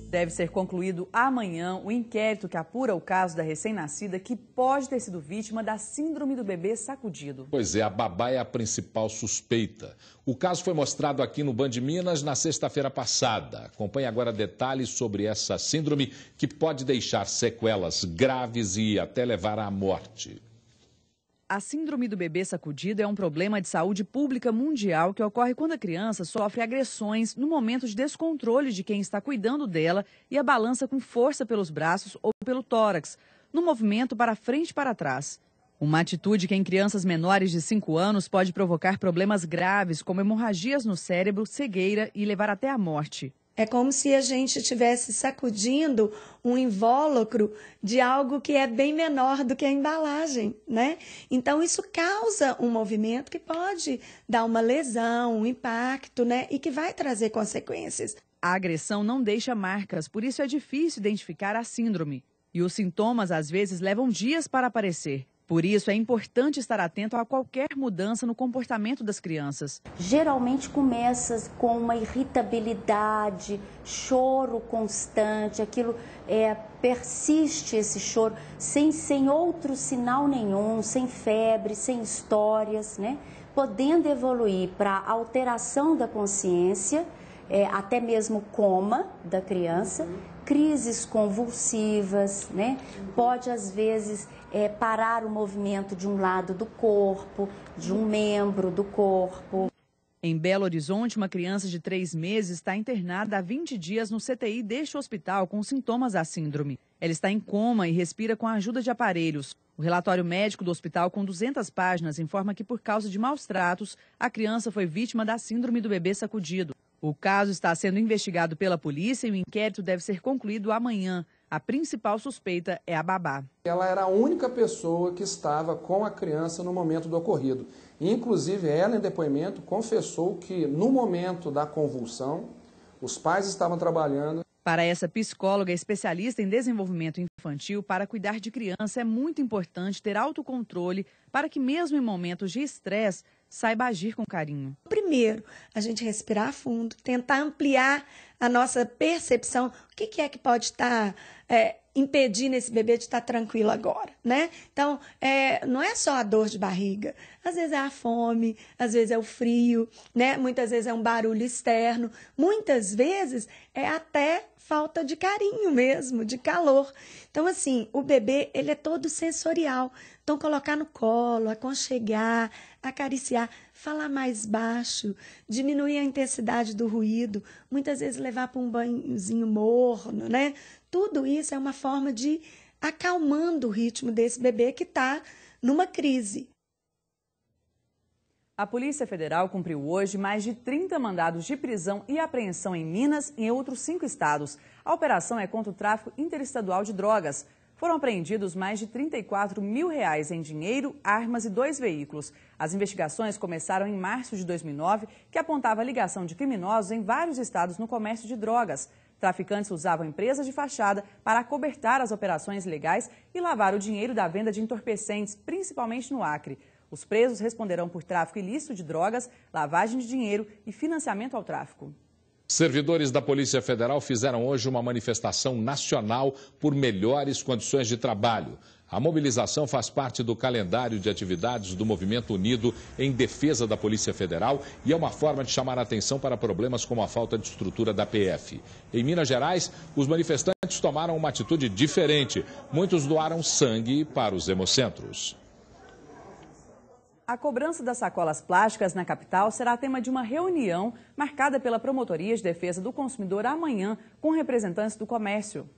Deve ser concluído amanhã o inquérito que apura o caso da recém-nascida que pode ter sido vítima da síndrome do bebê sacudido. Pois é, a babá é a principal suspeita. O caso foi mostrado aqui no Band Minas na sexta-feira passada. Acompanhe agora detalhes sobre essa síndrome que pode deixar sequelas graves e até levar à morte. A síndrome do bebê sacudido é um problema de saúde pública mundial que ocorre quando a criança sofre agressões no momento de descontrole de quem está cuidando dela e a balança com força pelos braços ou pelo tórax, no movimento para frente e para trás. Uma atitude que em crianças menores de 5 anos pode provocar problemas graves como hemorragias no cérebro, cegueira e levar até a morte. É como se a gente estivesse sacudindo um invólucro de algo que é bem menor do que a embalagem, né? Então, isso causa um movimento que pode dar uma lesão, um impacto, né? E que vai trazer consequências. A agressão não deixa marcas, por isso é difícil identificar a síndrome. E os sintomas, às vezes, levam dias para aparecer. Por isso, é importante estar atento a qualquer mudança no comportamento das crianças. Geralmente começa com uma irritabilidade, choro constante, persiste esse choro, sem outro sinal nenhum, sem febre, sem histórias, né? Podendo evoluir para alteração da consciência, até mesmo coma da criança, crises convulsivas, né? Pode, às vezes, parar o movimento de um lado do corpo, de um membro do corpo. Em Belo Horizonte, uma criança de 3 meses está internada há 20 dias no CTI deste hospital com sintomas da síndrome. Ela está em coma e respira com a ajuda de aparelhos. O relatório médico do hospital, com 200 páginas, informa que, por causa de maus tratos, a criança foi vítima da síndrome do bebê sacudido. O caso está sendo investigado pela polícia e o inquérito deve ser concluído amanhã. A principal suspeita é a babá. Ela era a única pessoa que estava com a criança no momento do ocorrido. Inclusive, ela, em depoimento, confessou que no momento da convulsão, os pais estavam trabalhando. Para essa psicóloga especialista em desenvolvimento infantil, para cuidar de criança é muito importante ter autocontrole para que, mesmo em momentos de estresse, saiba agir com carinho. Primeiro, a gente respirar fundo, tentar ampliar a nossa percepção. O que é que pode estar impedindo esse bebê de estar tranquilo agora, né? Então, não é só a dor de barriga. Às vezes é a fome, às vezes é o frio, né? Muitas vezes é um barulho externo. Muitas vezes é até falta de carinho mesmo, de calor. Então, assim, o bebê, ele é todo sensorial. Então, colocar no colo, aconchegar, acariciar, falar mais baixo, diminuir a intensidade do ruído, muitas vezes levar para um banhozinho morno, né? Tudo isso é uma forma de acalmando o ritmo desse bebê que está numa crise. A Polícia Federal cumpriu hoje mais de 30 mandados de prisão e apreensão em Minas e em outros 5 estados. A operação é contra o tráfico interestadual de drogas. Foram apreendidos mais de R$34 mil em dinheiro, armas e 2 veículos. As investigações começaram em março de 2009, que apontava a ligação de criminosos em vários estados no comércio de drogas. Traficantes usavam empresas de fachada para acobertar as operações ilegais e lavar o dinheiro da venda de entorpecentes, principalmente no Acre. Os presos responderão por tráfico ilícito de drogas, lavagem de dinheiro e financiamento ao tráfico. Servidores da Polícia Federal fizeram hoje uma manifestação nacional por melhores condições de trabalho. A mobilização faz parte do calendário de atividades do Movimento Unido em defesa da Polícia Federal e é uma forma de chamar a atenção para problemas como a falta de estrutura da PF. Em Minas Gerais, os manifestantes tomaram uma atitude diferente. Muitos doaram sangue para os hemocentros. A cobrança das sacolas plásticas na capital será tema de uma reunião marcada pela Promotoria de Defesa do Consumidor amanhã com representantes do comércio.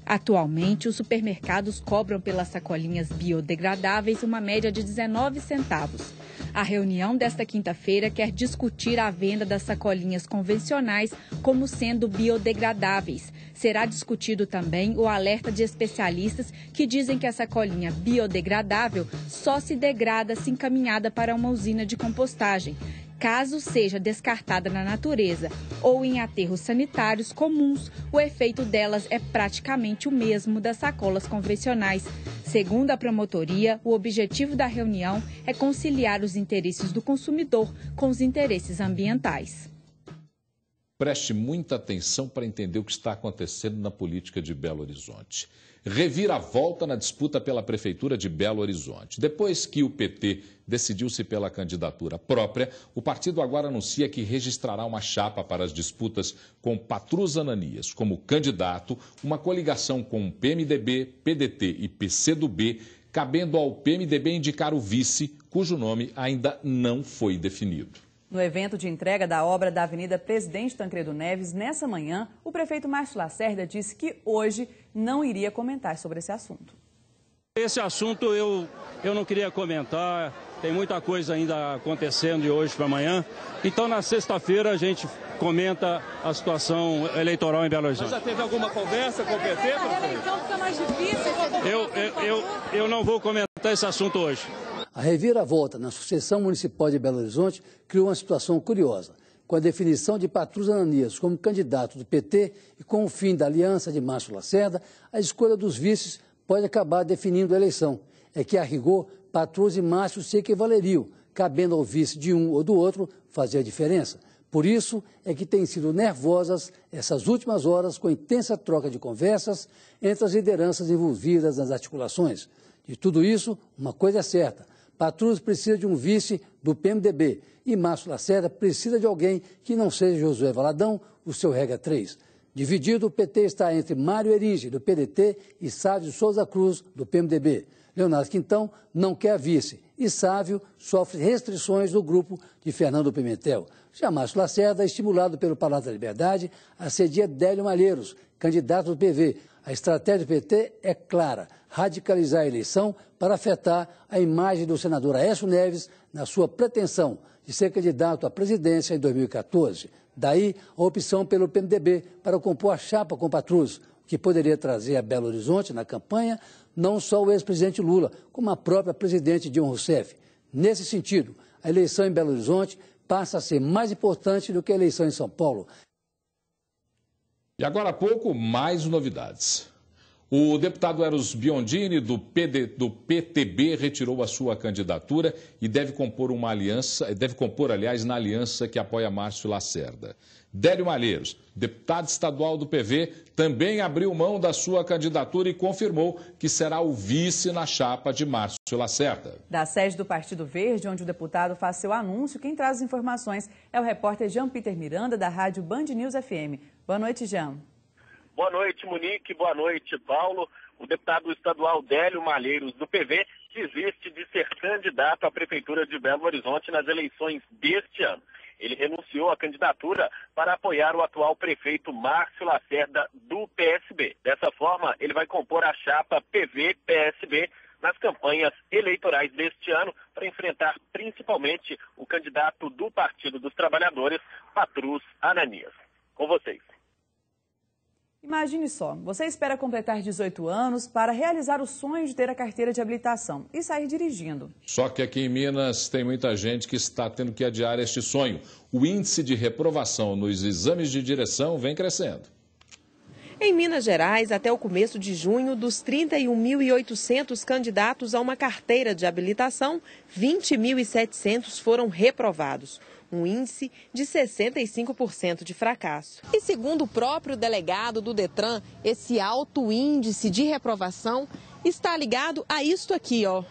Atualmente, os supermercados cobram pelas sacolinhas biodegradáveis uma média de 19 centavos. A reunião desta quinta-feira quer discutir a venda das sacolinhas convencionais como sendo biodegradáveis. Será discutido também o alerta de especialistas que dizem que a sacolinha biodegradável só se degrada se encaminhada para uma usina de compostagem. Caso seja descartada na natureza ou em aterros sanitários comuns, o efeito delas é praticamente o mesmo das sacolas convencionais. Segundo a promotoria, o objetivo da reunião é conciliar os interesses do consumidor com os interesses ambientais. Preste muita atenção para entender o que está acontecendo na política de Belo Horizonte. Reviravolta na disputa pela Prefeitura de Belo Horizonte. Depois que o PT decidiu-se pela candidatura própria, o partido agora anuncia que registrará uma chapa para as disputas com Patrus Ananias como candidato, uma coligação com PMDB, PDT e PCdoB, cabendo ao PMDB indicar o vice, cujo nome ainda não foi definido. No evento de entrega da obra da Avenida Presidente Tancredo Neves, nessa manhã, o prefeito Márcio Lacerda disse que hoje não iria comentar sobre esse assunto. Esse assunto eu não queria comentar, tem muita coisa ainda acontecendo de hoje para amanhã. Então, na sexta-feira, a gente comenta a situação eleitoral em Belo Horizonte. Mas já teve alguma conversa com o PT, prefeito? Então fica mais difícil. Eu não vou comentar esse assunto hoje. A reviravolta na sucessão municipal de Belo Horizonte criou uma situação curiosa. Com a definição de Patrus Ananias como candidato do PT e com o fim da aliança de Márcio Lacerda, a escolha dos vices pode acabar definindo a eleição. É que, a rigor, Patrus e Márcio se equivaleriam, cabendo ao vice de um ou do outro fazer a diferença. Por isso é que têm sido nervosas essas últimas horas com intensa troca de conversas entre as lideranças envolvidas nas articulações. De tudo isso, uma coisa é certa. Patrus precisa de um vice do PMDB e Márcio Lacerda precisa de alguém que não seja Josué Valadão, o seu regra 3. Dividido, o PT está entre Mário Eringe, do PDT, e Sávio Souza Cruz, do PMDB. Leonardo Quintão não quer vice e Sávio sofre restrições do grupo de Fernando Pimentel. Já Márcio Lacerda, estimulado pelo Palácio da Liberdade, assedia Délio Malheiros, candidato do PV. A estratégia do PT é clara: radicalizar a eleição para afetar a imagem do senador Aécio Neves na sua pretensão de ser candidato à presidência em 2014. Daí a opção pelo PMDB para compor a chapa com Patrus, o que poderia trazer a Belo Horizonte na campanha não só o ex-presidente Lula, como a própria presidente Dilma Rousseff. Nesse sentido, a eleição em Belo Horizonte passa a ser mais importante do que a eleição em São Paulo. E agora há pouco, mais novidades. O deputado Eros Biondini, do PTB, retirou a sua candidatura e deve compor uma aliança, aliás, na aliança que apoia Márcio Lacerda. Délio Malheiros, deputado estadual do PV, também abriu mão da sua candidatura e confirmou que será o vice na chapa de Márcio Lacerda. Da sede do Partido Verde, onde o deputado faz seu anúncio, quem traz as informações é o repórter Jean Peter Miranda, da rádio Band News FM. Boa noite, Jean. Boa noite, Monique. Boa noite, Paulo. O deputado estadual Délio Malheiros, do PV, desiste de ser candidato à Prefeitura de Belo Horizonte nas eleições deste ano. Ele renunciou à candidatura para apoiar o atual prefeito Márcio Lacerda, do PSB. Dessa forma, ele vai compor a chapa PV-PSB nas campanhas eleitorais deste ano para enfrentar principalmente o candidato do Partido dos Trabalhadores, Patrus Ananias. Com vocês. Imagine só, você espera completar 18 anos para realizar o sonho de ter a carteira de habilitação e sair dirigindo. Só que aqui em Minas tem muita gente que está tendo que adiar este sonho. O índice de reprovação nos exames de direção vem crescendo. Em Minas Gerais, até o começo de junho, dos 31.800 candidatos a uma carteira de habilitação, 20.700 foram reprovados. Um índice de 65% de fracasso. E segundo o próprio delegado do Detran, esse alto índice de reprovação está ligado a isto aqui, ó.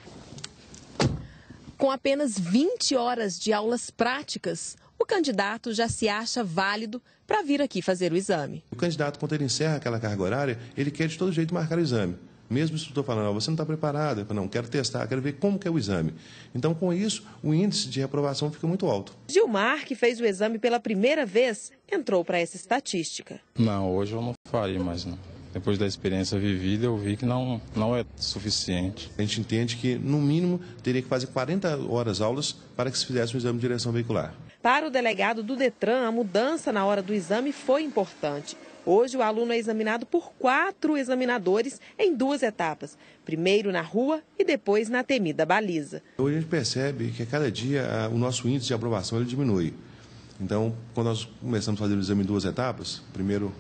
Com apenas 20 horas de aulas práticas, o candidato já se acha válido para vir aqui fazer o exame. O candidato, quando ele encerra aquela carga horária, ele quer de todo jeito marcar o exame. Mesmo se eu estou falando, você não está preparado, eu não quero testar, quero ver como que é o exame. Então, com isso, o índice de reprovação fica muito alto. Gilmar, que fez o exame pela primeira vez, entrou para essa estatística. Não, hoje eu não faria mais, não. Depois da experiência vivida, eu vi que não é suficiente. A gente entende que, no mínimo, teria que fazer 40 horas aulas para que se fizesse um exame de direção veicular. Para o delegado do Detran, a mudança na hora do exame foi importante. Hoje, o aluno é examinado por 4 examinadores em 2 etapas. Primeiro na rua e depois na temida baliza. Hoje a gente percebe que a cada dia o nosso índice de aprovação ele diminui. Então, quando nós começamos a fazer o exame em 2 etapas, primeiro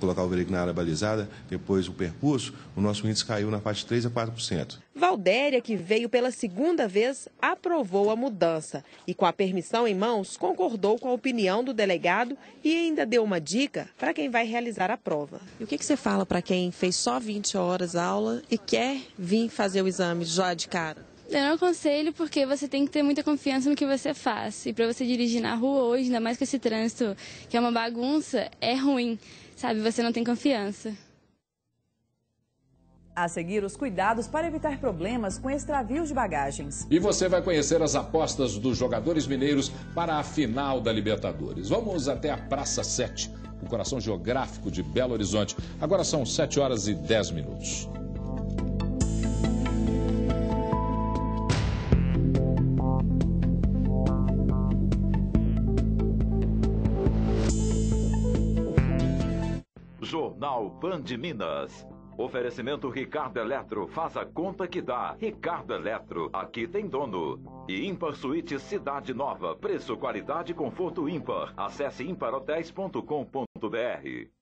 colocar o veículo na área balizada, depois o percurso, o nosso índice caiu na faixa de 3 a 4%. Valdéria, que veio pela segunda vez, aprovou a mudança e, com a permissão em mãos, concordou com a opinião do delegado e ainda deu uma dica para quem vai realizar a prova. E o que você fala para quem fez só 20 horas aula e quer vir fazer o exame já de cara? Eu não aconselho porque você tem que ter muita confiança no que você faz. E para você dirigir na rua hoje, ainda mais com esse trânsito que é uma bagunça, é ruim, sabe? Você não tem confiança. A seguir, os cuidados para evitar problemas com extravios de bagagens. E você vai conhecer as apostas dos jogadores mineiros para a final da Libertadores. Vamos até a Praça 7, o coração geográfico de Belo Horizonte. Agora são 7 horas e 10 minutos. Jornal Pan de Minas. Oferecimento Ricardo Eletro, faz a conta que dá. Ricardo Eletro, aqui tem dono. E Ímpar Suíte Cidade Nova, preço, qualidade e conforto ímpar. Acesse imparhotels.com.br.